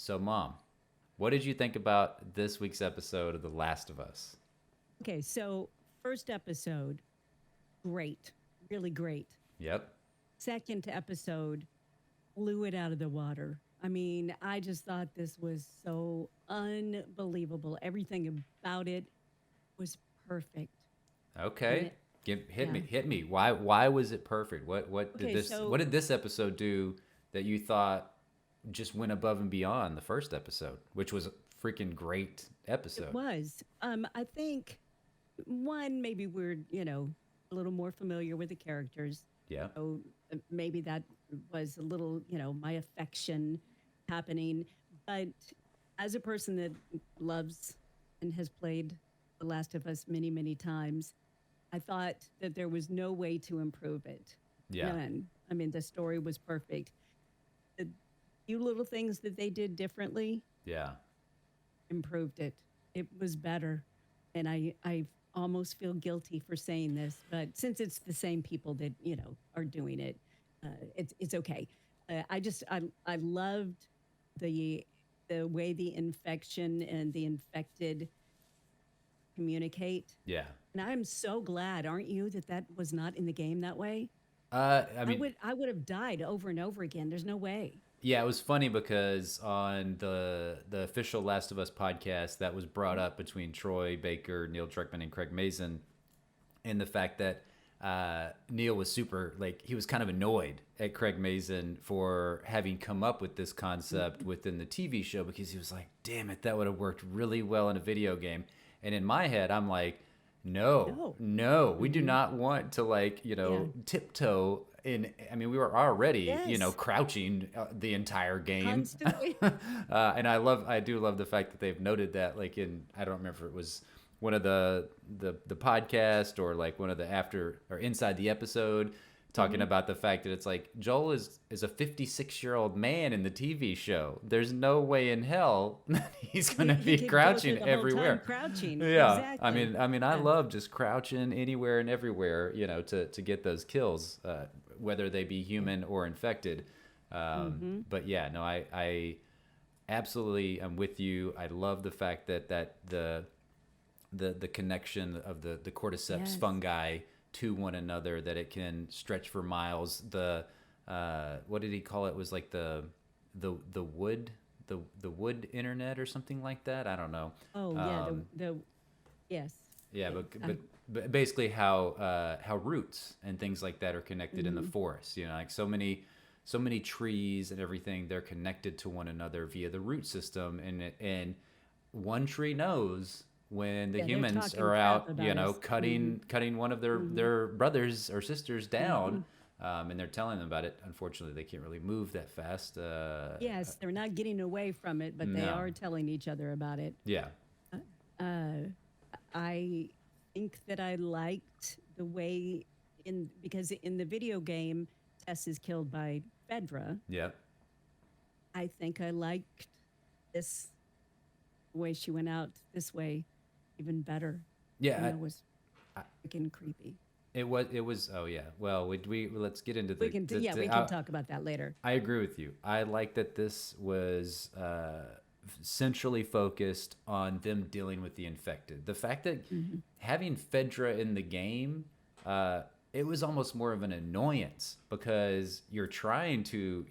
So, Mom, what did you think about this week's episode of The Last of Us? Okay, so first episode, great, really great. Yep. Second episode, blew it out of the water. I mean, I just thought this was so unbelievable. Everything about it was perfect. And Okay. it, Hit me. yeah. Hit me. Why was it perfect? Okay, What so did this episode do that you thought just went above and beyond the first episode, which was a freaking great it episode? was. I think one, maybe we're, a little more familiar with the characters. Yeah. So maybe that was a little, my affection happening. But as a person that loves and has played The Last of Us many, many times, I thought that there was no way to improve it. Yeah. None. I mean, the story was perfect. The few little things that they did differently Yeah. improved it. It was better. And I almost feel guilty for saying this, but since it's the same people that, are doing it, it's okay. I loved the the way the infection and the infected communicate. Yeah. And I'm so glad, aren't you, that that was not in the game that way? I mean, I would have died over and over again. There's no way. yeah, it was funny because on the official Last of Us podcast that was brought up between Troy Baker, Neil Druckmann, and Craig Mazin, and the fact that Neil was super like he was kind of annoyed at Craig Mazin for having come up with this concept within the TV show because he was like, "Damn it, that would have worked really well in a video game." And in my head, I'm like, "No, No. no, we do Hmm. not want to Yeah. tiptoe in. I mean, we were already Yes. crouching the entire game." Constantly. And I do love the fact that they've noted that, like in, I don't remember if it was one of the podcast or like one of the after or inside the episode talking Hmm. about the fact that it's like Joel is a 56-year-old man in the TV show. There's no way in hell that he's gonna He be could go through crouching the whole time everywhere. crouching. Yeah, Exactly. I Yeah. love just crouching anywhere and everywhere, to get those kills, whether they be human or infected. Hmm. But yeah, no, I absolutely am with you. I love the fact that the connection of the cordyceps Yes. fungi to one another, that it can stretch for miles. The what did he call it? Was like the wood the wood internet or something like that. I don't know. Oh yeah. Um, The yes. yeah, Yeah. but basically how roots and things like that are connected in the Mhm. forest. Like so many trees and everything, they're connected to one another via the root system, and one tree knows when the Yeah. They're humans talking are crap out, about us. Hmm. cutting one of their Hmm. their brothers or sisters Hmm. down, and they're telling them about it. Unfortunately, they can't really move that fast. Yes, they're not getting away from it, but they No, are telling each other about it. yeah, Uh, I think that I liked the way in because in the video game, Tess is killed by Fedra. yeah, I think I liked this way she went out this way even better. And yeah. that was I, freaking creepy. it was. Oh yeah. Well, we let's get into Yeah, we can talk about that later. I agree with you. I like that this was centrally focused on them dealing with the infected. The fact that Hmm. having Fedra in the game, it was almost more of an annoyance because you're trying to,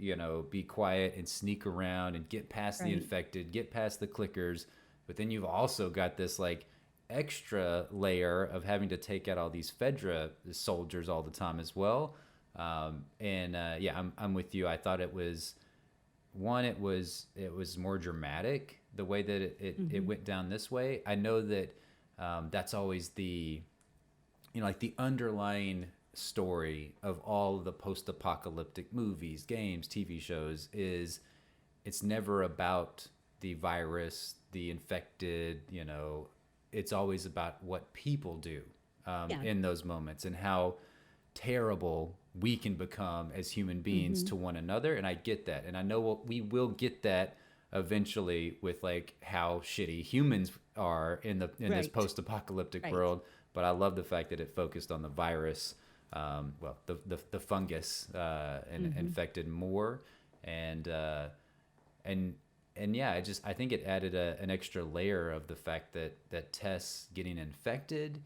be quiet and sneak around and get past the Right. infected, get past the clickers, but then you've also got this like extra layer of having to take out all these Fedra soldiers all the time as well. And yeah, I'm with you. I thought it was one. It was more dramatic the way that it Hmm. went down this way. I know that that's always the like the underlying story of all of the post-apocalyptic movies, games, TV shows is it's never about the virus, the infected. It's always about what people do Yeah. in those moments and how terrible we can become as human beings Hmm. to one another. And I get that, and I know we will get that eventually with like how shitty humans are in this Right. post-apocalyptic Right. world. But I love the fact that it focused on the virus, well, the fungus, and Hmm. infected more, and and and yeah, I think it added an extra layer of the fact that Tess getting infected,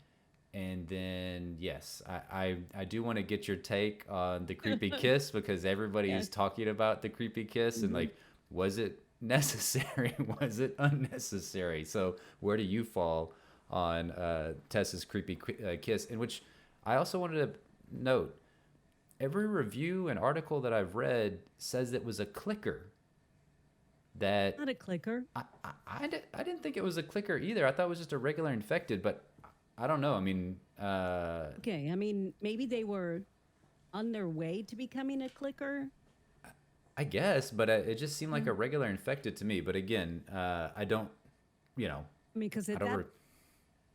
and then yes, I do want to get your take on the creepy kiss because everybody Yeah. is talking about the creepy kiss and Hmm. like, was it necessary? Was it unnecessary? So where do you fall on Tess's creepy kiss? In which I also wanted to note, every review and article that I've read says it was a clicker that Not a clicker. I didn't think it was a clicker either. I thought it was just a regular infected, but I don't know. I mean, Okay. I mean, maybe they were on their way to becoming a clicker. I guess, but it just seemed like Mm. a regular infected to me. But again, I don't, you know, I mean, because I don't.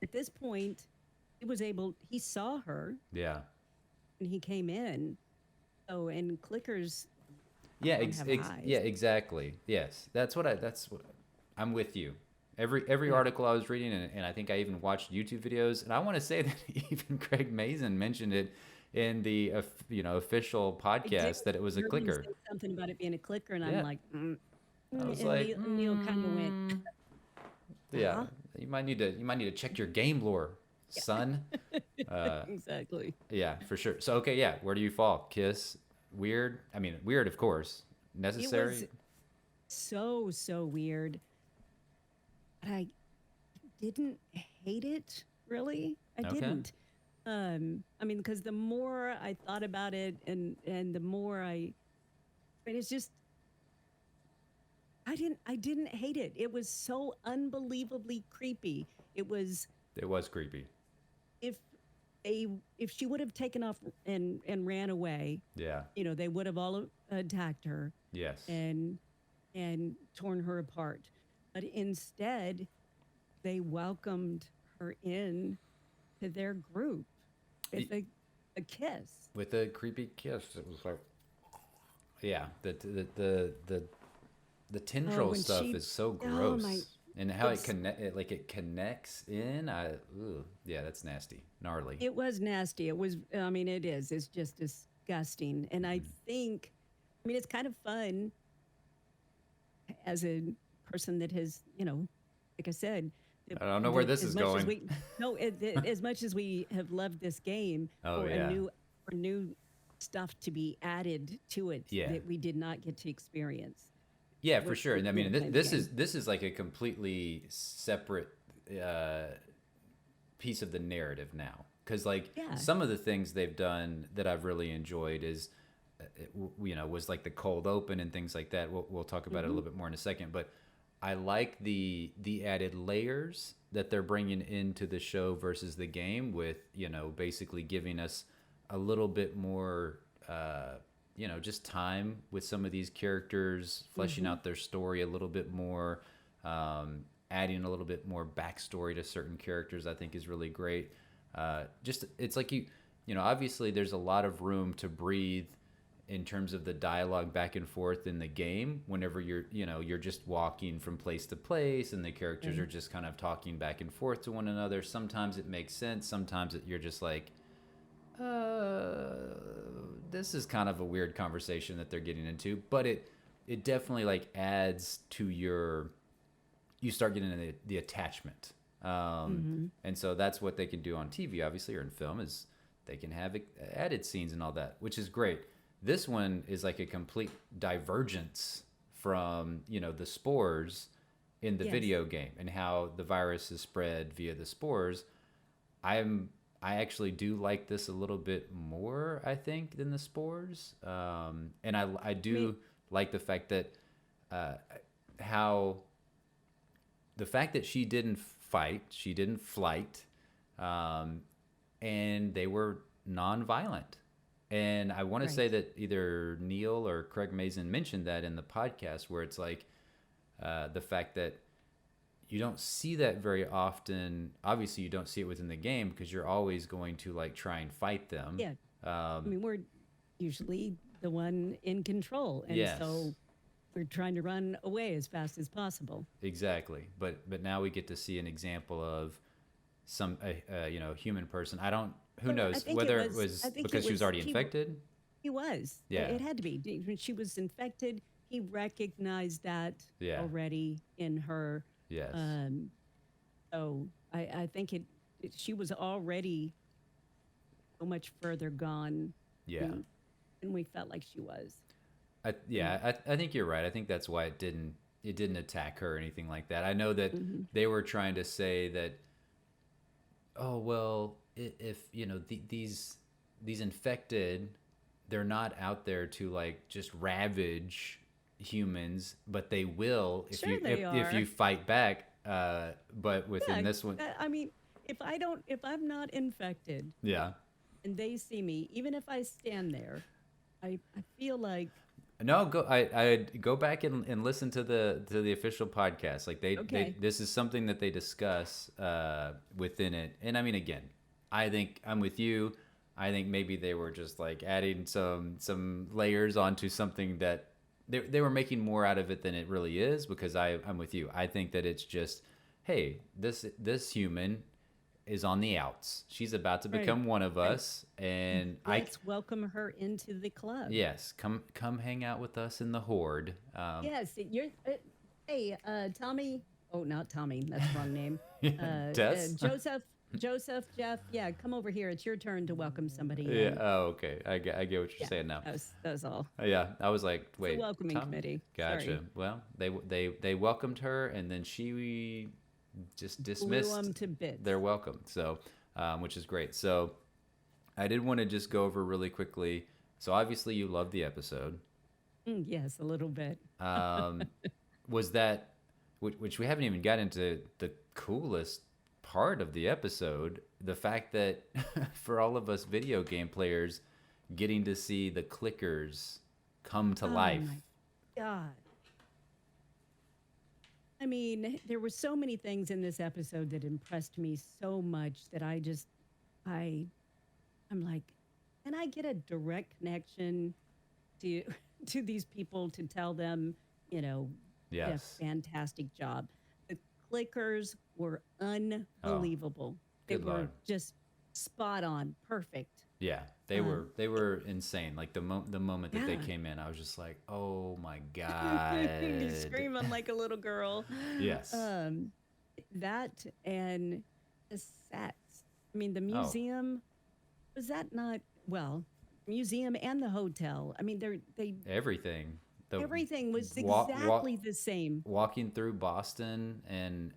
at this point, he saw her Yeah, and he came in. So, and clickers yeah, don't have yeah, eyes. exactly. Yes, that's what I'm with you. Every Yeah. article I was reading, and I think I even watched YouTube videos, and I want to say that even Craig Mazin mentioned it in the official I did podcast that it was a hear him clicker. say something about it being a clicker, and I'm Yeah, like, I was and like, Neil kind of went, yeah, huh? you might need to check your game lore, son. Uh, Exactly. yeah, for sure. So okay, yeah, where do you fall? Kiss, weird. I mean, weird, of course. It was Necessary. so weird. But I didn't hate it, really. I Okay. didn't. I mean, because the more I thought about it, and the more but it's just I didn't hate it. It was so unbelievably creepy. It was It was creepy. if a if she would have taken off and ran away, Yeah. they would have all attacked her Yes. and torn her apart. But instead, they welcomed her in to their group Y- with a kiss. With a creepy kiss, it was like, yeah, the Oh, tendril when stuff she, is so oh my, gross, and how it's it connects in. Ooh, yeah, that's nasty, gnarly. it was nasty. It was. I mean, it is. It's just disgusting. And I think, I mean, it's kind of fun as a person that has, like I said, I don't know where this as is much as going. we no, as much as we have loved this game Oh for yeah, new stuff to be added to it yeah. that we did not get to experience. Yeah, for sure. And I mean, Playing the game. this is like a completely separate uh, piece of the narrative now. Because like Yeah. some of the things they've done that I've really enjoyed is, was like the cold open and things like that. We'll talk about it a Hmm. little bit more in a second. But I like the added layers that they're bringing into the show versus the game with basically giving us a little bit more just time with some of these characters, fleshing Hmm. out their story a little bit more, adding a little bit more backstory to certain characters. I think is really great. Just it's like obviously there's a lot of room to breathe in terms of the dialogue back and forth in the game whenever you're just walking from place to place and the characters are Right. just kind of talking back and forth to one another. Sometimes it makes sense, sometimes you're just like, uh, this is kind of a weird conversation that they're getting into, but it definitely like adds to you start getting the attachment. Hmm. And so that's what they can do on TV, obviously, or in film, is they can have added scenes and all that, which is great. This one is like a complete divergence from the spores in the Yes. video game and how the virus is spread via the spores. I'm I actually do like this a little bit more, I think, than the spores. And I I mean, do like the fact that uh, how the fact that she didn't fight, she didn't flight, um, and they were non-violent. And I want to say right. that either Neil or Craig Mazin mentioned that in the podcast, where it's like the fact that you don't see that very often. Obviously, you don't see it within the game because you're always going to like try and fight them. Yeah. I Um, mean, we're usually the one in control, and yes, so we're trying to run away as fast as possible. exactly. But now we get to see an example of some human person. I don't. Who Well, knows whether it was I think it because she was was already infected. he was. Yeah. It had to be. When she was infected, he recognized that Yeah. already in her. Yes. Um, so I think she was already so much further gone Yeah. than, than we felt like she was. And I think you're right. I think that's why it didn't attack her or anything like that. I know that mhm. they were trying to say that, oh well, if you know these infected, they're not out there to like just ravage humans, but they will Sure, they if you are. fight back. But within Yeah, this one, I mean, if I'm not infected yeah. and they see me, even if I stand there, I feel like No, go. I go back and listen to the official podcast. Like they okay, this is something that they discuss within it. And I mean, again, I think I'm with you. I think maybe they were just like adding some layers onto something that they were making more out of it than it really is. Because I'm with you. I think that it's just, hey, this human is on the outs. She's about to right, become one of right. us, and Let's welcome her into the club. yes, come hang out with us in the horde. Yes, you're. Hey, Tommy. Oh, not Tommy. That's the wrong name. Tess. Joseph. Joseph. Jeff. Yeah, come over here. It's your turn to welcome somebody Yeah. in. Oh, okay. I get what you're Yeah, saying now. that was all. Yeah. I was like, It's a wait, welcoming Tommy. committee. Gotcha. Sorry, Well, they welcomed her, and then she just blew dismissed them to bits. their welcome. So, which is great. So, I did want to just go over really quickly. So, obviously, you loved the episode. Yes, a little bit. Um, was that which we haven't even got into the coolest part of the episode, the fact that for all of us video game players, getting to see the clickers come to Oh life. my God. I mean, there were so many things in this episode that impressed me so much that I, I'm like, can I get a direct connection to to these people to tell them, you know, did a Yes. fantastic job. The clickers were Oh, unbelievable. They good were lord. just spot on, perfect. Yeah, Um, they were insane. Like the moment that they yeah, came in, I was just like, "Oh my you god." screaming like a little girl. Yes. Um, that and the sets. I mean, the Oh, museum was that not well? Museum and the hotel. I mean, they everything. The everything was walk exactly walk the same. walking through Boston, and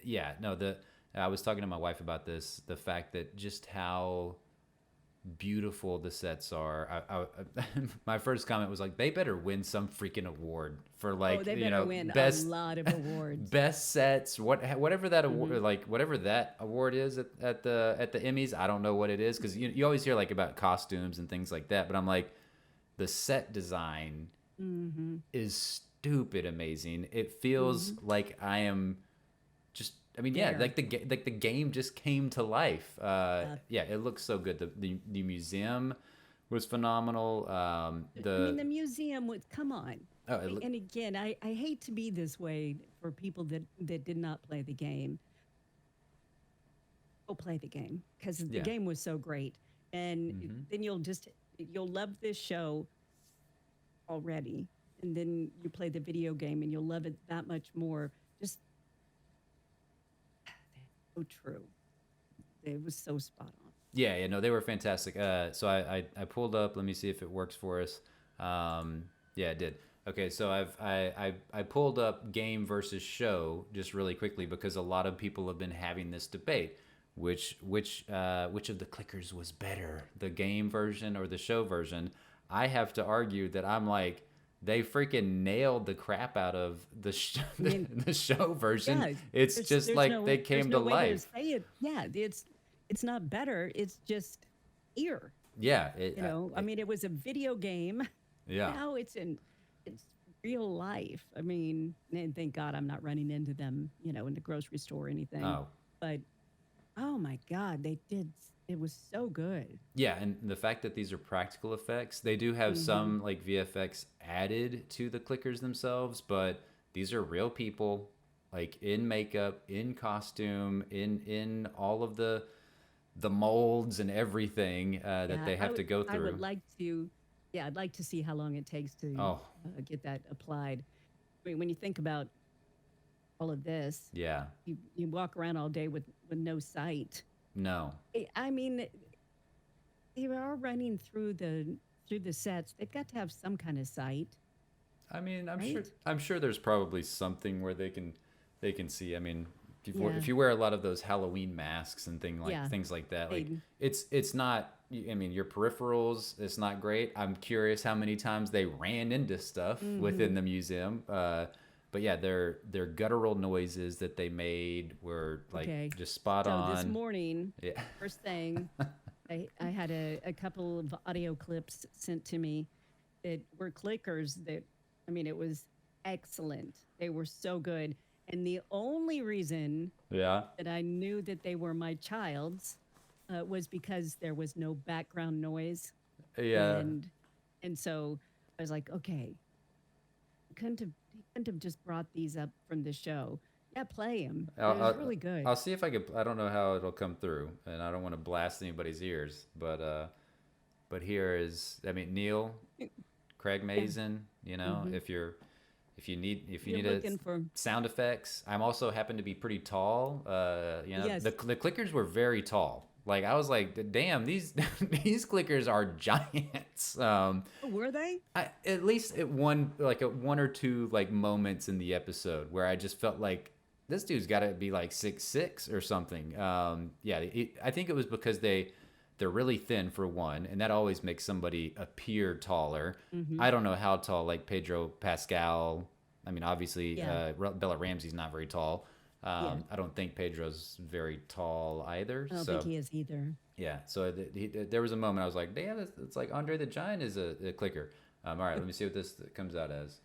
yeah, no, the I was talking to my wife about this, the fact that just how beautiful the sets are. My first comment was like, they better win some freaking award for Oh, like, they you better know, win a best lot of awards. best sets, whatever that Hmm. award, like whatever that award is at the Emmys. I don't know what it is, because you always hear like about costumes and things like that, but I'm like, the set design Hmm. is stupid amazing. It feels Hmm. like I am just, I mean, yeah, There. like the game just came to life. Uh, Yeah, it looks so good. The museum was phenomenal. I mean, the museum was, come on. Oh, it look, And again, I hate to be this way for people that did not play the game. Go play the game because the yeah, game was so great. And hmm, then you'll love this show already. And then you play the video game and you'll love it that much more. Just so true. It was so spot on. yeah. No, they were fantastic. So I pulled up. Let me see if it works for us. Yeah, it did. Okay, so I pulled up game versus show just really quickly, because a lot of people have been having this debate. Which of the clickers was better, the game version or the show version? I have to argue that I'm like, they freaking nailed the crap out of I mean, the show version. yeah, It's just like they there's came to no way to life. say it. Yeah, it's not better. It's just here. Yeah, I mean, it was a video game. yeah. Now it's real life. I mean, and thank God I'm not running into them, in the grocery store or anything. Oh, But oh my God, they did. It was so good. yeah, and the fact that these are practical effects, they do have Hmm. some like VFX added to the clickers themselves, but these are real people, like in makeup, in costume, in all of the molds and everything that Yeah, they have to go I would through. like to. Yeah, I'd like to see how long it takes to Oh, get that applied. I mean, when you think about all of this, yeah. you walk around all day with no sight. No. I mean, they are running through the sets. They've got to have some kind of sight, I mean, right? I'm sure there's probably something where they can see. I mean, Yeah, if you wear a lot of those Halloween masks and yeah. things like that, like They it's not. I mean, your peripherals, it's not great. I'm curious how many times they ran into stuff within hmm the museum. But yeah, their guttural noises that they made were like okay. just spot So this on. morning, Yeah. first thing, I had a couple of audio clips sent to me that were clickers that, I mean, it was excellent. They were so good. And the only reason Yeah. that I knew that they were my child's was because there was no background noise. Yeah. And and so I was like, okay, he couldn't have just brought these up from the show. Yeah, play them. It I'll, was I'll really good. I'll see if I could. I don't know how it'll come through, and I don't want to blast anybody's ears, but here is. I mean, Neil, Craig Yeah. Mazin. You know, hmm if you You're need a looking for, sound effects, I'm also happen to be pretty tall. You know, yes. the clickers were very tall. Like I was like, damn, these these clickers are giants. Oh, were they? At least at one or two like moments in the episode where I just felt like this dude's got to be like 6'6" or something. Yeah, I think it was because they're really thin for one, and that always makes somebody appear taller. hmm I don't know how tall like Pedro Pascal. I mean, obviously Yeah. Bella Ramsey's not very tall. Yeah. I don't think Pedro's very tall either. I don't think So he is either. yeah, so there was a moment I was like, damn, it's like Andre the Giant is a clicker. All right, let me see what this comes out as.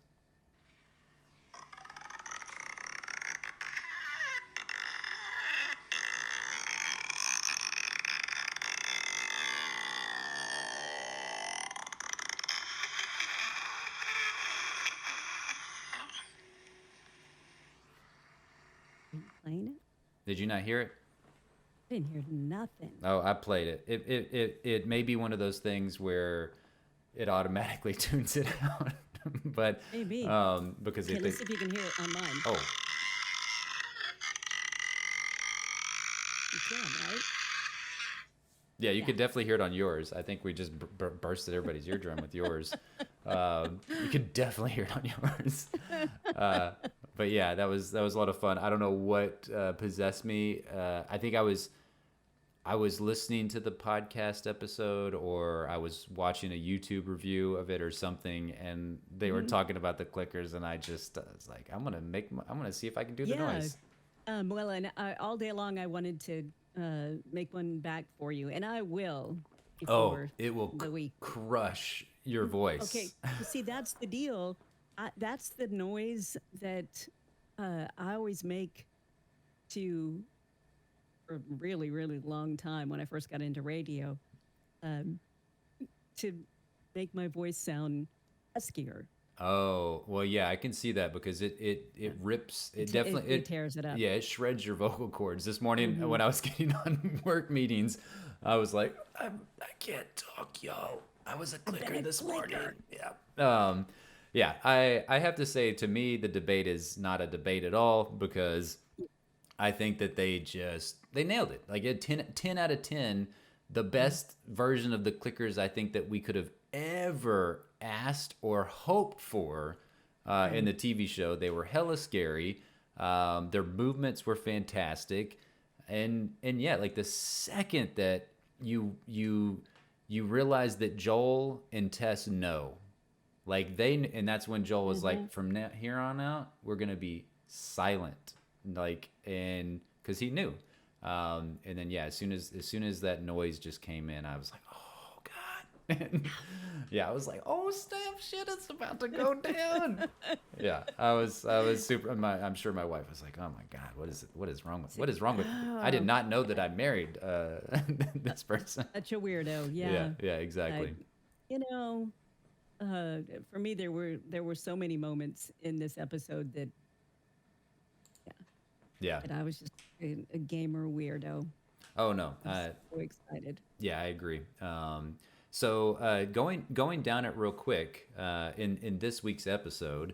Are you playing it? Did you not hear it? I didn't hear nothing. Oh, I played it. It may be one of those things where it automatically tunes it out, but Maybe. because Okay, if they, let's see if you can hear it on mine. oh You can, right? yeah, you Yeah. could definitely hear it on yours. I think we just bursted everybody's eardrum with yours. You could definitely hear it on yours. Uh, but yeah, that was a lot of fun. I don't know what possessed me. I think I was listening to the podcast episode or I was watching a YouTube review of it or something, and they were hmm talking about the clickers, and I just was like, I'm gonna see if I can do the Yeah. noise. Well, and all day long I wanted to make one back for you, and I will Oh, before it will the week. crush your Okay, voice. you see, that's the deal. That's the noise that I always make to for a really, really long time when I first got into radio um, to make my voice sound huskier. Oh, well, yeah, I can see that because Yeah. it rips. It It, definitely it tears it up. yeah, it shreds your vocal cords. This morning hmm when I was getting on work meetings, I was like, I can't talk, yo. I was a I've been clicker a this morning. clicker. Yeah. Yeah, I have to say to me the debate is not a debate at all because I think that they nailed it. Like a 10 out of 10, the best version of the clickers I think that we could have ever asked or hoped for in Right. the TV show. They were hella scary. Their movements were fantastic, and yeah, like the second that you realize that Joel and Tess know, like and that's when Joel was hmm like, from now, here on out, we're gonna be silent, like, and because he knew, and then yeah, as soon as that noise just came in, I was like, oh god, and, yeah, I was like, oh snap, shit, it's about to go down. Yeah, I was super. I'm sure my wife was like, oh my god, what is wrong with? I did Oh, not know that I married this person. such a weirdo. Yeah, Yeah. yeah, I, exactly. you know, for me, there were so many moments in this episode that yeah, Yeah. that I was just a gamer weirdo. Oh no. I was so excited. Yeah, I agree. So going down it real quick, in this week's episode,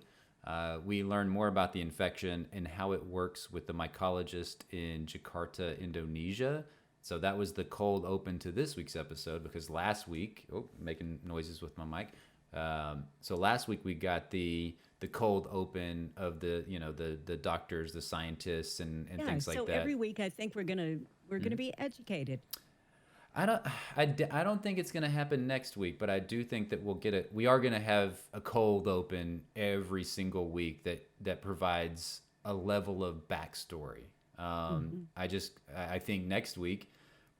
we learn more about the infection and how it works with the mycologist in Jakarta, Indonesia. So that was the cold open to this week's episode because last week, oh, making noises with my mic. So last week we got the cold open of the the doctors, the scientists, and Yeah. things like So that. every week, I think we're gonna be educated. I don't I don't think it's going to happen next week, but I do think that we'll get it. We are going to have a cold open every single week that provides a level of backstory. Hmm. I think next week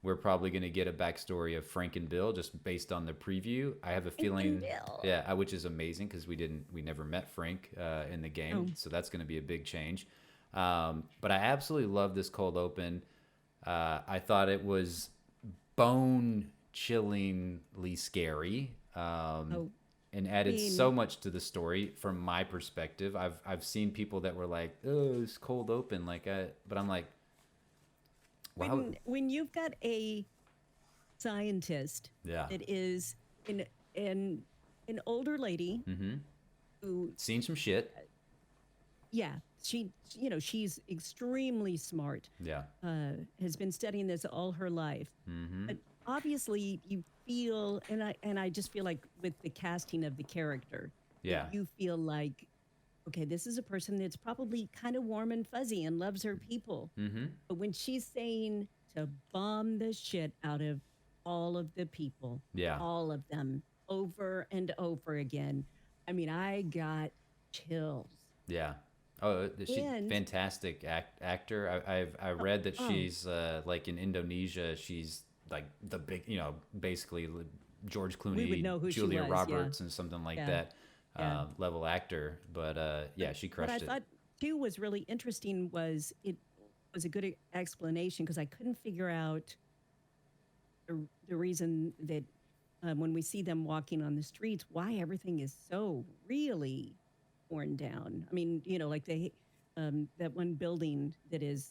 we're probably going to get a backstory of Frank and Bill just based on the preview. I have a Frank and feeling, Bill. yeah, which is amazing because we never met Frank in the Oh, game, so that's going to be a big change. But I absolutely love this cold open. I thought it was bone chillingly scary, oh. and I added so mean, much to the story from my perspective. I've seen people that were like, "Oh, it's cold open," but I'm like, "Wow, when you've got a scientist yeah, that is an an an older lady mm-hmm, who, seen some shit, yeah, she's extremely smart, yeah, has been studying this all her life. mm-hmm, But obviously, you feel, and I just feel like with the casting of the character, that yeah, you feel like, okay, this is a person that's probably kind of warm and fuzzy and loves her people. mm-hmm, But when she's saying to bomb the shit out of all of the people, yeah, all of them, over and over again, I mean, I got chills. yeah." Oh, she And fantastic actor. I read that oh, she's like in Indonesia. She's like the big, basically George we would Clooney, know who she Julia was. Yeah, Roberts, and something like yeah, that yeah. level actor. But But yeah, she what I crushed it. thought too was really interesting was it was a good explanation because I couldn't figure out the reason that when we see them walking on the streets, why everything is so really torn down. I mean, like they that one building that is,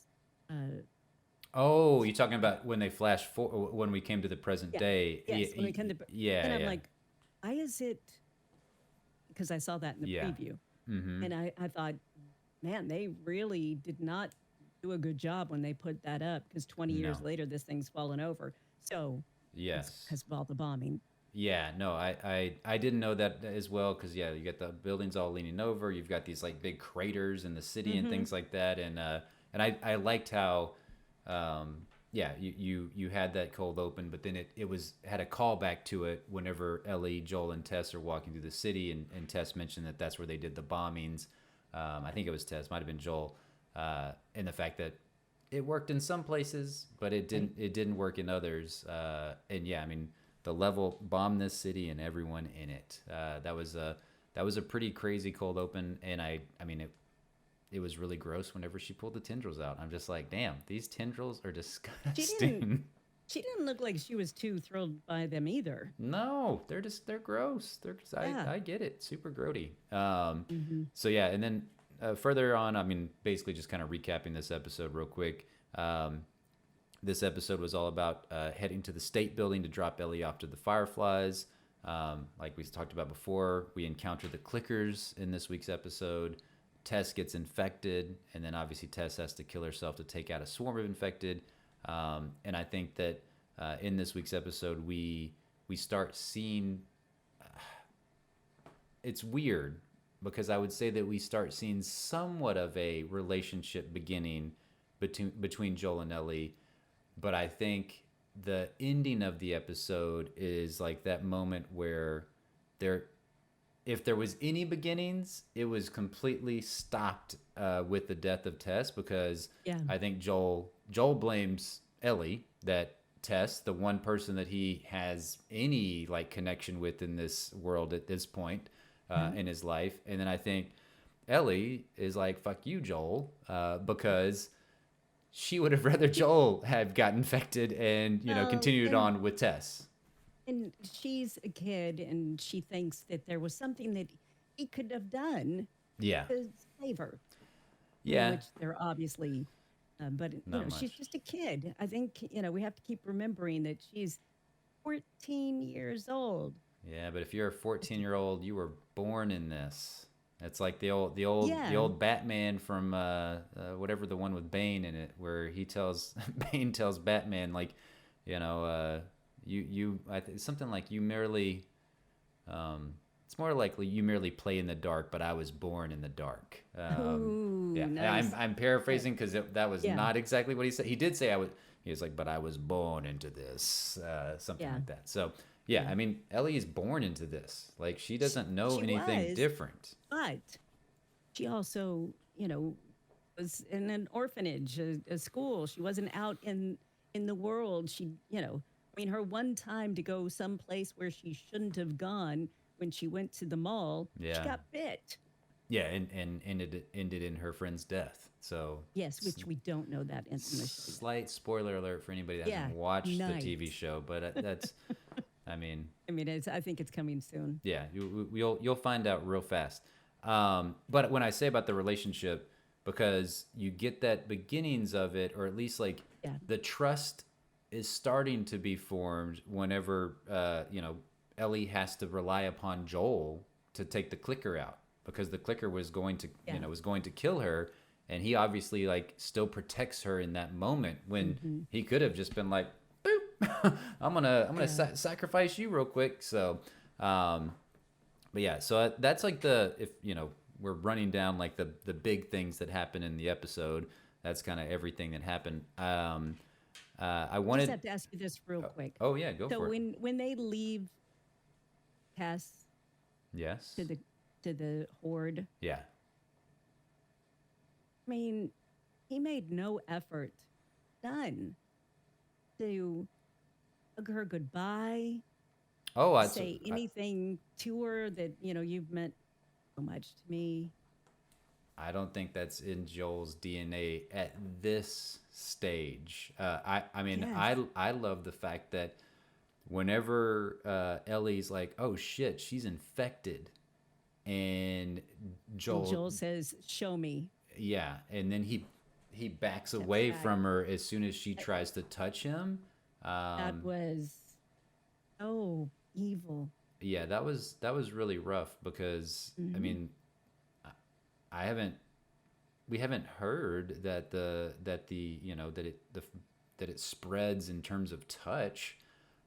uh, Oh, you're talking about when they flash for when we came to the present yeah, day. yes, when they come to, and Yeah, I'm yeah, like, why is it? Because I saw that in the yeah. preview, Mm-hmm. and I thought, man, they really did not do a good job when they put that up because 20 No. years later, this thing's fallen over. So it's Yes. because of all the bombing. Yeah, no, I didn't know that as well because yeah, you got the buildings all leaning over. You've got these like big craters in the city and Hmm. things like that, and I liked how, yeah, you had that cold open, but then it was had a callback to it whenever Ellie, Joel, and Tess are walking through the city, and Tess mentioned that that's where they did the bombings. I think it was Tess, might have been Joel, and the fact that it worked in some places, but Right. it didn't work in others. And yeah, I mean the level bomb this city and everyone in it. That was a pretty crazy cold open, and I mean it was really gross whenever she pulled the tendrils out. I'm just like, damn, these tendrils are She didn't. disgusting. She didn't look like she was too thrilled by them either. No, they're gross. Yeah. I get it, super grody. Hmm. So yeah, and then further on, I mean, basically just kind of recapping this episode real quick. Um, this episode was all about heading to the state building to drop Ellie off to the Fireflies. Like we talked about before, we encounter the clickers in this week's episode. Tess gets infected, and then obviously Tess has to kill herself to take out a swarm of infected. And I think that in this week's episode, we start seeing. It's weird because I would say that we start seeing somewhat of a relationship beginning between Joel and Ellie, but I think the ending of the episode is like that moment where there if there was any beginnings, it was completely stopped with the death of Tess because Yeah. I think Joel blames Ellie that Tess, the one person that he has any like connection with in this world at this point Right. in his life, and then I think Ellie is like fuck you, Joel, because she would have rather Joel had got infected and Well, continued on with Tess. and she's a kid, and she thinks that there was something that he could have done Yeah, to save her. yeah, Which they're obviously, but not she's much. just a kid. I think we have to keep remembering that she's 14 years old. Yeah, but if you're a Just 14-year-old, you were born in this. It's like the yeah. old Batman from whatever, the one with Bane in it, where he tells Bane tells Batman, like, you know, something like, you merely it's more likely you merely play in the dark, but I was born in the dark. Ooh, Yeah, nice. I'm But paraphrasing because that was yeah, not exactly what he said. He did say I was. He was like, but I was born into this, something yeah, like that. So yeah, yeah. I mean, Ellie is born into this. Like, she She, doesn't know she anything was, different. but she also, was in an orphanage, a school. She wasn't out in the world. She, I mean, her one time to go someplace where she shouldn't have gone when she went to the mall, she Yeah, got bit. yeah, and ended in her friend's death. So Yes, which we don't know that in the show yet. slight spoiler alert for anybody that hasn't Yeah, watched the TV nice. show, but that's, I mean, I mean, I think it's coming soon. yeah, you'll find out real fast. But when I say about the relationship, because you get that beginnings of it, or at least like Yeah, the trust is starting to be formed whenever Ellie has to rely upon Joel to take the clicker out, because the clicker was going to yeah. was going to kill her, and he obviously like still protects her in that moment when Hmm. he could have just been like, I'm gonna Yeah. sacrifice you real quick. So, um, but yeah, so that's like the, if we're running down like the big things that happen in the episode. That's kind of everything that happened. I I just wanted. have to ask you this real quick. Oh yeah, go So for it. when they leave Tess to Yes. the horde, Yeah. I mean, he made no effort, none, to hug her goodbye, Oh, say anything to her that, you've meant so much to me. I don't think that's in Joel's DNA at this stage. I mean, Yes. I love the fact that whenever Ellie's like, oh shit, she's infected, and And Joel, Joel says, "Show me." yeah, and then he backs Steps away back. from her as soon as she That, tries to touch him. that Um, was so evil. yeah, that was really rough, because I Hmm. mean, I haven't we haven't heard that the that it spreads in terms of touch.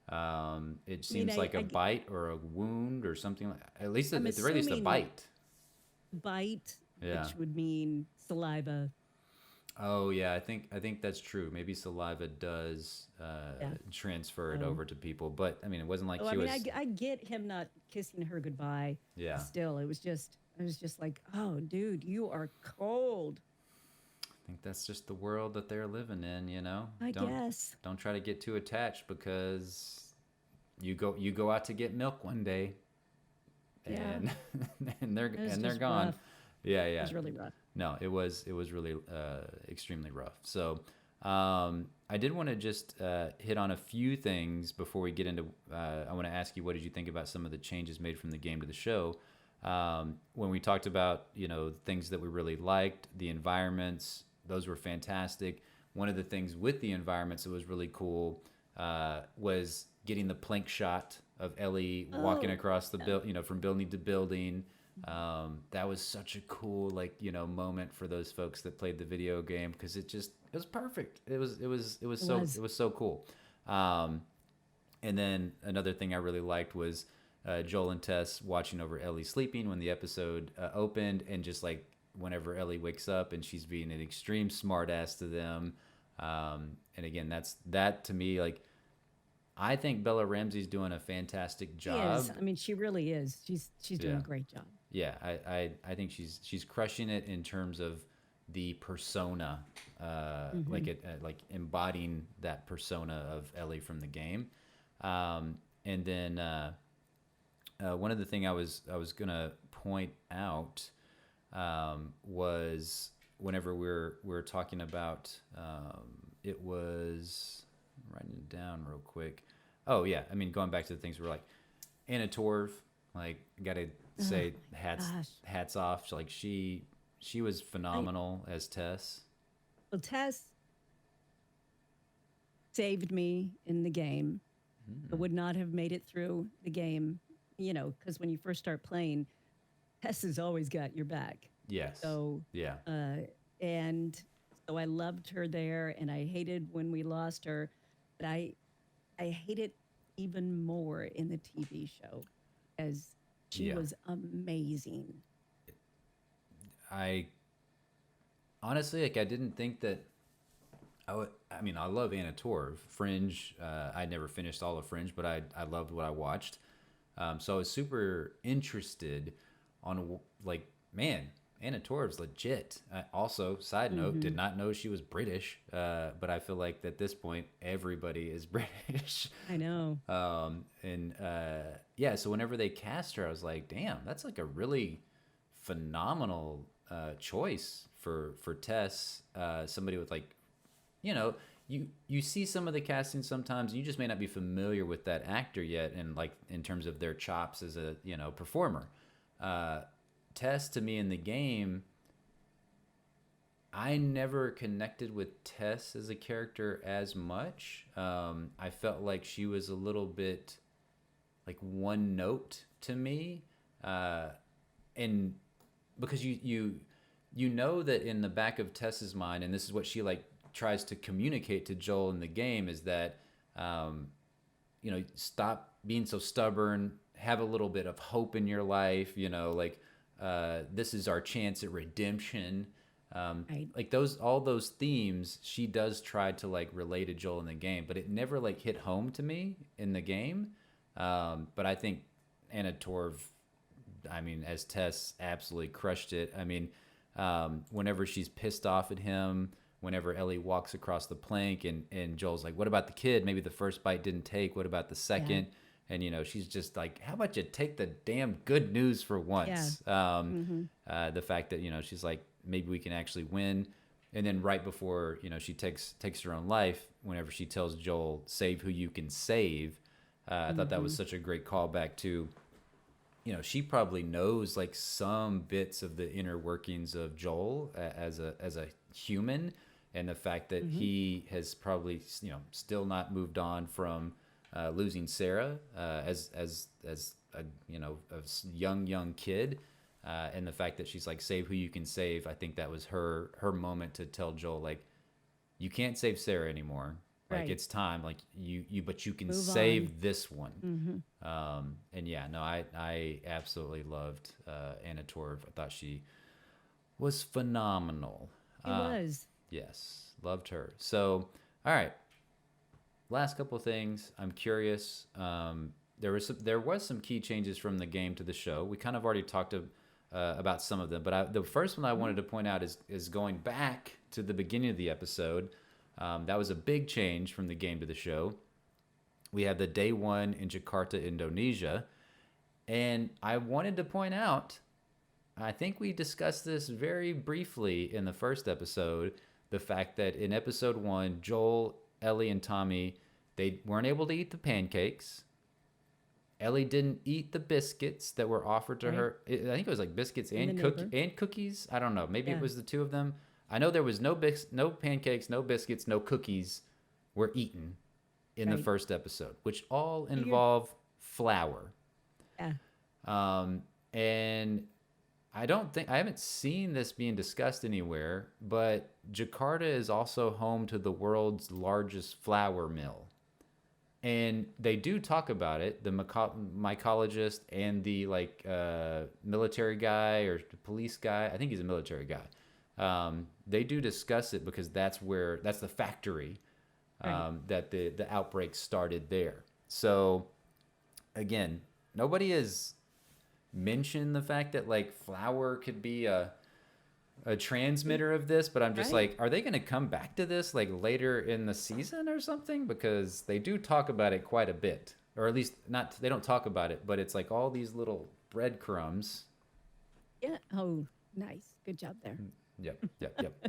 It I mean, seems like a bite or a wound or something like, at least I'm at the very least a assuming bite. bite, Yeah. which would mean saliva. Oh yeah, I think that's true. Maybe saliva does Yeah. transfer it So, over to people, but I mean, it wasn't like oh, I she mean, was. I get him not kissing her goodbye. Yeah, Still, I was just like, oh, dude, you are cold. I think that's just the world that they're living in. I guess. Don't try to get too attached, because you go out to get milk one day, Yeah. and It was they're just gone. rough. Yeah, It yeah. was really rough. No, it was really extremely rough. So I did want to just hit on a few things before we get into. I want to ask you, what did you think about some of the changes made from the game to the show? When we talked about things that we really liked, the environments, those were fantastic. One of the things with the environments that was really cool was getting the plank shot of Ellie walking Oh, across the yeah. from building to building. That was such a cool moment for those folks that played the video game, because it was perfect. It was. It was so cool. Um, and then another thing I really liked was Joel and Tess watching over Ellie sleeping when the episode opened, and just like whenever Ellie wakes up and she's being an extreme smartass to them. And again, that to me, like, I think Bella Ramsey's doing a fantastic She is. job. I mean, she really is. She's doing Yeah. a great job. Yeah, I think she's crushing it in terms of the persona, Hmm. like embodying that persona of Ellie from the game. And then one of the thing I was gonna point out was whenever we're talking about it was, I'm writing it down real quick. Oh yeah, I mean, going back to the things we're like, Anna Torv, like, gotta Oh say my gosh. hats off. Like, she was I phenomenal as Tess. Well, Tess saved me in the game. I would not have made it through the game, because when you first start playing, Tess has always got your back. Yes. So, Yeah. uh, and so I loved her there, and I hated when we lost her, but I hate it even more in the TV show, as she Yeah. was amazing. I honestly, like, I didn't think that I mean, I love Anna Torv. Fringe, I never finished all of Fringe, but I loved what I watched. So I was super interested on, like, man, Anna Torv's legit. Also, side note, Hmm. did not know she was British, but I feel like at this point, everybody is British. I know. And yeah, so whenever they cast her, I was like, damn, that's like a really phenomenal choice for Tess. Somebody with, like, you know, you see some of the casting sometimes, you just may not be familiar with that actor yet, and, like, in terms of their chops as a, performer. Uh, Tess, to me, in the game, I never connected with Tess as a character as much. I felt like she was a little bit like one note to me, uh, and because you know that in the back of Tess's mind, and this is what she, like, tries to communicate to Joel in the game, is that, um, stop being so stubborn, have a little bit of hope in your life, like, this is our chance at redemption. Right. Like, those, all those themes, she does try to, like, relay to Joel in the game, but it never, like, hit home to me in the game. But I think Anna Torv, I mean, as Tess, absolutely crushed it. I mean, whenever she's pissed off at him, whenever Ellie walks across the plank, and Joel's like, what about the kid? Maybe the first bite didn't take. What about the Yeah. second? And, she's just like, how about you take the damn good news for Yeah. once? Hmm. The fact that, she's like, maybe we can actually win. And then right before, she takes her own life, whenever she tells Joel, save who you can save, I thought that was Hmm. such a great callback to, she probably knows, like, some bits of the inner workings of Joel, as a human, and the fact that Hmm. he has probably, still not moved on from losing Sarah, as a, young kid, and the fact that she's like, save who you can save. I think that was her moment to tell Joel, like, you can't save Sarah anymore. Like, Right. it's time. Like, but you can Move on. save this one. Hmm. And yeah, no, I absolutely loved Anna Torv. I thought she was phenomenal. She was. Yes, loved her. So, all right, last couple of things. I'm curious. There was some key changes from the game to the show. We kind of already talked about some of them, but the first one I wanted to point out is going back to the beginning of the episode. That was a big change from the game to the show. We had the day one in Jakarta, Indonesia. And I wanted to point out, I think we discussed this very briefly in the first episode, the fact that in episode one, Joel, Ellie, and Tommy, they weren't able to eat the pancakes. Ellie didn't eat the biscuits that were offered to Right. her. I think it was like biscuits And the neighbor. and cookies. I don't know. Maybe it Yeah. was the two of them. I know there was no pancakes, no biscuits, no cookies were eaten in the Right. first episode, which all Figured. involve flour. Yeah. And I haven't seen this being discussed anywhere, but Jakarta is also home to the world's largest flour mill. And they do talk about it, the mycologist and the, like, military guy or the police guy. I think he's a military guy. They do discuss it because that's the factory, Right. that the outbreak started there. So again, nobody has mentioned the fact that, like, flour could be a transmitter of this, but I'm just Right. like, are they going to come back to this, like, later in the season or something? Because they do talk about it quite a bit, or at least not. They don't talk about it, but it's like all these little breadcrumbs. Yeah. Oh, nice. Good job there. Yep, yep, yep.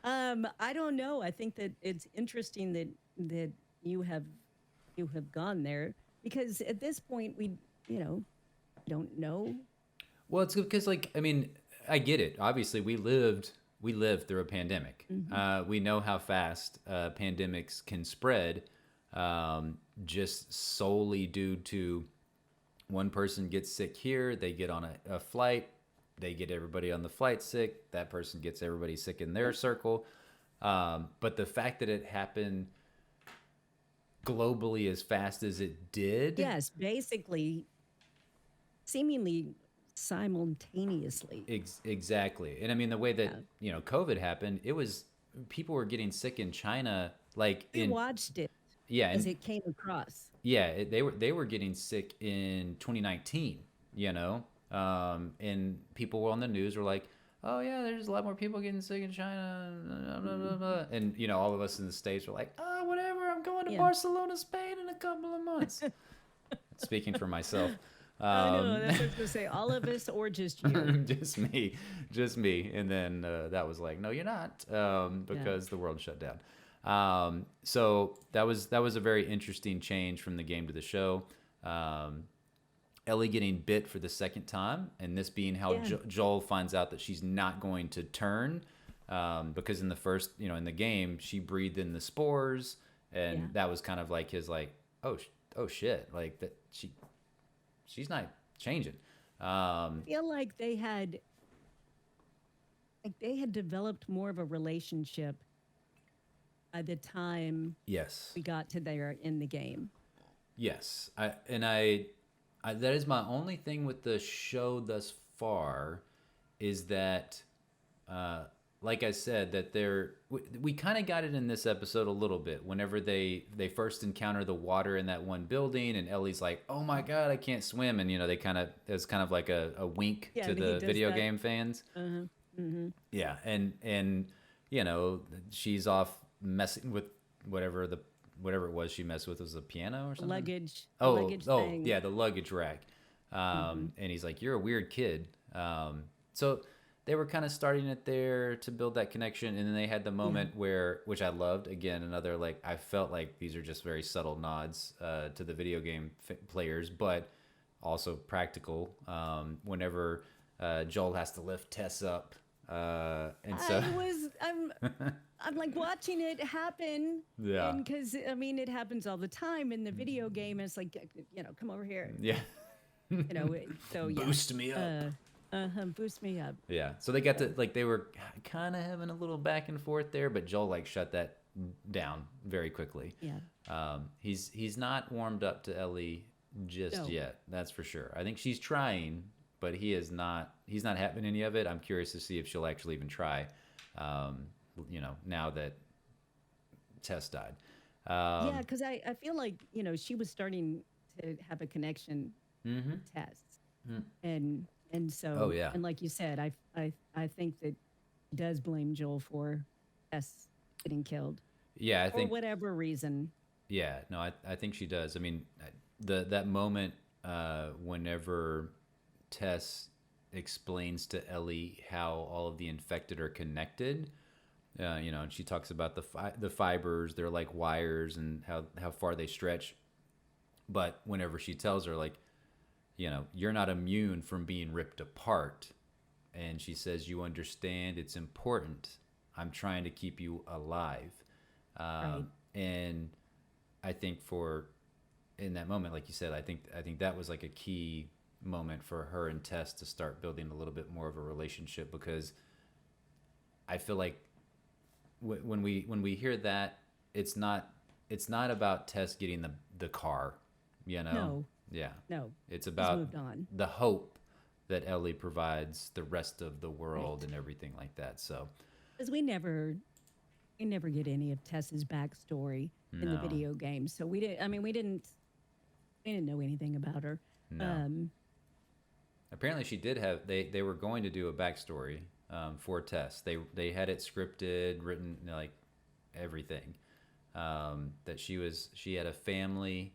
I don't know. I think that it's interesting that you have you have gone there, because at this point we, you know, don't know. Well, it's because, like, I mean, I get it. Obviously, we lived through a pandemic. Hmm. We know how fast pandemics can spread. just solely due to one person gets sick here, they get on a flight, they get everybody on the flight sick, that person gets everybody sick in their circle. But the fact that it happened globally as fast as it did, Yes, basically, seemingly simultaneously. exactly. And I mean, the way that, Yeah. COVID happened, it was people were getting sick in China, like We in, watched it yeah, as and it came across. yeah, they were getting sick in 2019, and people were on the news were like, "Oh yeah, there's a lot more people getting sick in China," blah, blah, blah, blah. And all of us in the States were like, "Oh, whatever, I'm going to Yeah. Barcelona, Spain in a couple of months." Speaking for myself, I know. um, That's what I was going to say. All of us or just you. just me, and then that was like, "No, you're not," Yeah. because the world shut down. So that was a very interesting change from the game to the show. Um, Ellie getting bit for the second time, and this being how Yeah. Joel finds out that she's not going to turn, because in the first, in the game, she breathed in the spores, Yeah. and that was kind of like his like, oh, oh shit, like that she's not changing. I feel like they had developed more of a relationship by the time Yes, we got to there in the game. yes, I that is my only thing with the show thus far, is that, uh, like I said, that we kind of got it in this episode a little bit. Whenever they first encounter the water in that one building, and Ellie's like, "Oh my god, I can't swim," and they kind of, it's kind of like a wink Yeah, to and he the does video that. game fans. Uh-huh. Mm-hmm. Yeah, and she's off messing with whatever it was she messed with. Was a piano or something? The Oh, luggage oh, thing. yeah, the luggage rack. Mm-hmm. And he's like, "You're a weird kid." So they were kind of starting it there to build that connection, and then they had the Yeah. moment which I loved. Again, another, like, I felt like these are just very subtle nods to the video game players, but also practical. Whenever Joel has to lift Tess up, and so I'm like watching it happen. yeah, And because, I mean, it happens all the time in the video game. It's like, come over here. yeah, So yeah. boost me up. Boost me up. Yeah. So they got to, like, they were kind of having a little back and forth there, but Joel, like, shut that down very quickly. Yeah. He's not warmed up to Ellie just No. yet. That's for sure. I think she's trying, but he's not having any of it. I'm curious to see if she'll actually even try. Now that Tess died. Yeah, because I feel like, she was starting to have a connection Mm-hmm. with Tess. Mm. And so, Oh yeah. and like you said, I think that he does blame Joel for Tess getting killed Yeah, I for think. whatever reason. Yeah, no, I think she does. I mean, that moment, whenever Tess explains to Ellie how all of the infected are connected, and she talks about the fibers, they're like wires, and how far they stretch. But whenever she tells her, like, you're not immune from being ripped apart, and she says, "You understand, it's important. I'm trying to keep you alive." Right. And I think in that moment, like you said, I think that was like a key moment for her and Tess to start building a little bit more of a relationship, because I feel like when we hear that, it's not about Tess getting the car, No, yeah, no. it's He's about moved on. the hope that Ellie provides the rest of the world Right. and everything like that. So Because we never get any of Tess's backstory in the no, video game. So we didn't, I mean, we didn't know anything about her. no. Um, Apparently, she did have. They were going to do a backstory, for Tess. They had it scripted, written, like, everything. That she had a family,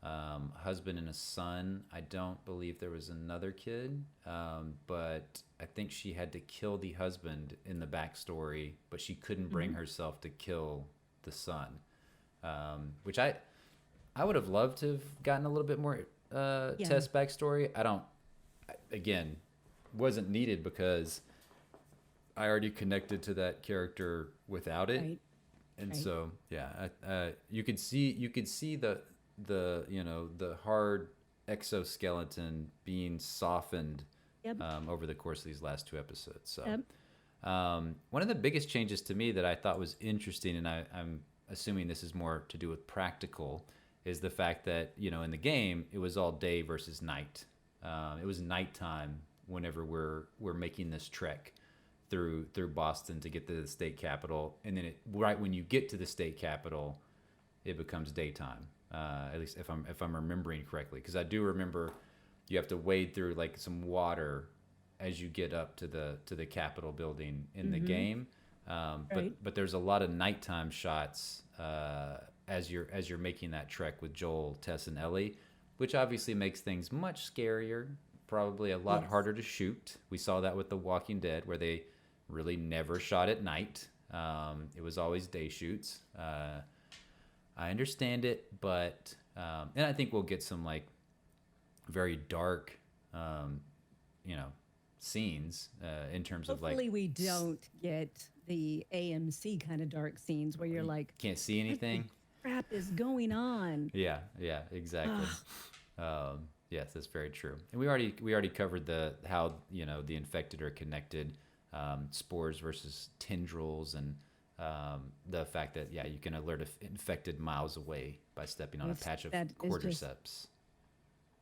husband and a son. I don't believe there was another kid, but I think she had to kill the husband in the backstory, but she couldn't bring mhm. herself to kill the son. Which I would have loved to have gotten a little bit more Yeah, Tess backstory. I don't. Again, wasn't needed because I already connected to that character without it. right. And Right. so yeah, you could see the the hard exoskeleton being softened Yep. over the course of these last two episodes. So Yep. one of the biggest changes to me that I thought was interesting, and I'm assuming this is more to do with practical, is the fact that in the game it was all day versus night. It was nighttime whenever we're making this trek through Boston to get to the state capitol, and then right when you get to the state capitol, it becomes daytime. At least if I'm remembering correctly, because I do remember you have to wade through like some water as you get up to the Capitol building in the Mm-hmm. game. Right. But there's a lot of nighttime shots as you're making that trek with Joel, Tess, and Ellie, which obviously makes things much scarier. Probably a lot Yes. harder to shoot. We saw that with The Walking Dead, where they really never shot at night. It was always day shoots. I understand it, but and I think we'll get some like very dark, um, you know, scenes in terms of like Hopefully, we don't get the AMC kind of dark scenes where you're you like, can't see what the anything. crap is going on? Yeah, yeah, exactly. Ugh. Yes, that's very true. And we already covered the how the infected are connected, spores versus tendrils, and the fact that you can alert an infected miles away by stepping on a It's, patch of that is just cordyceps.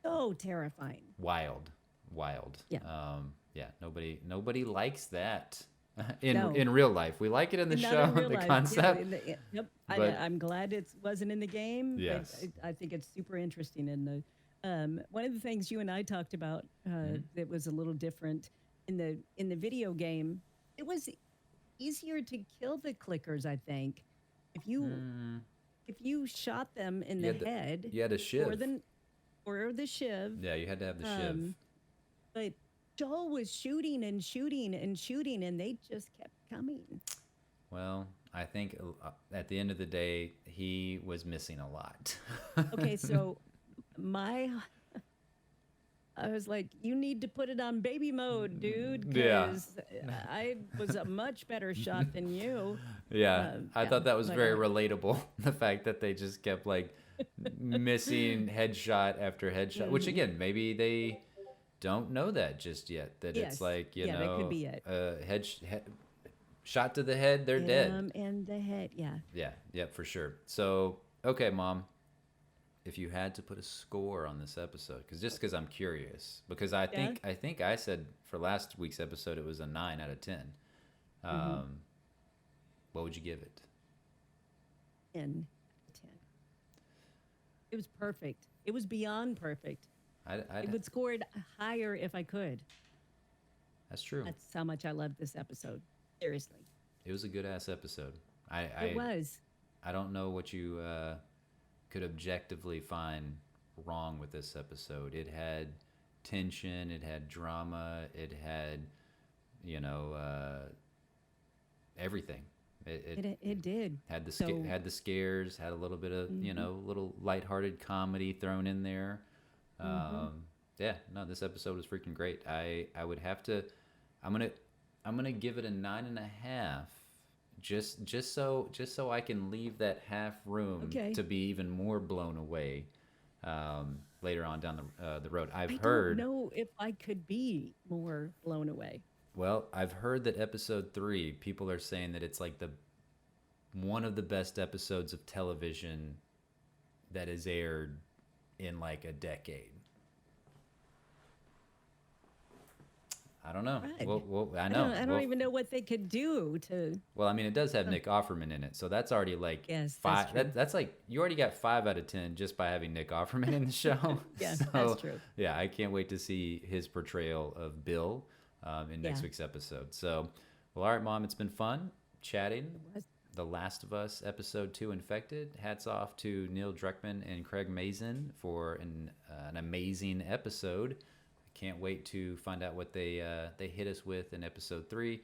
so terrifying. Wild, wild. Yeah. Yeah, nobody likes that in No. in real life. We like it in the And not show, in real the life. Yeah. concept, Yep. but I'm glad it wasn't in the game, but yes. I think it's super interesting. And one of the things you and I talked about Mhm. that was a little different in the video game, it was easier to kill the clickers. I think if you Mm, if you shot them in you the had the head you had a or shiv. the shiv, Yeah, you had to have the shiv. um, but Joel was shooting and shooting and shooting, and they just kept coming. Well, I think at the end of the day, he was missing a lot. Okay, so my I was like, you need to put it on baby mode, dude, Yeah. because I was a much better shot than you. Yeah, I Yeah, thought that was but very relatable. The fact that they just kept like missing headshot after headshot, which mhm. again, maybe they don't know that just yet. That it's Yes, like, yeah, that could be it. shot to the head, they're Hit dead. him in the head. Yeah. Yeah, yep, for sure. So, okay, mom, if you had to put a score on this episode, because I'm curious, because I Yeah. think I think I said for last week's episode it was a 9 out of 10. Mm-hmm. Um, what would you give it? 10. It was perfect. It was beyond perfect. I I would score it higher if I could. That's true. That's how much I loved this episode. Seriously. It was a good ass episode. I It I, was. I don't know what you could objectively find wrong with this episode. It had tension, it had drama, it had you know everything. It It did. had So, had the scares, had a little bit of mhm, little lighthearted comedy thrown in there. mhm. Yeah, no, this episode was freaking great. I would have to. I'm gonna I'm gonna give it a 9.5. Just so I can leave that half room Okay. to be even more blown away later on down the road. I've I don't heard. know if I could be more blown away. Well, I've heard that episode 3, people are saying that it's like the one of the best episodes of television that is aired in like a decade. I don't know. Right. Well, I I know. don't Well, even know what they could do to. well, I mean, it does have Nick Offerman in it, so that's already like Yes, that's five. true. That's like you already got 5 out of 10 just by having Nick Offerman in the show. Yeah, So that's true. yeah, I can't wait to see his portrayal of Bill in next Yeah, week's episode. So, well, all right, Mom, it's been fun chatting. it was. The Last of Us episode 2 Infected. Hats off to Neil Druckmann and Craig Mazin for an amazing episode. Can't wait to find out what they hit us with in episode 3.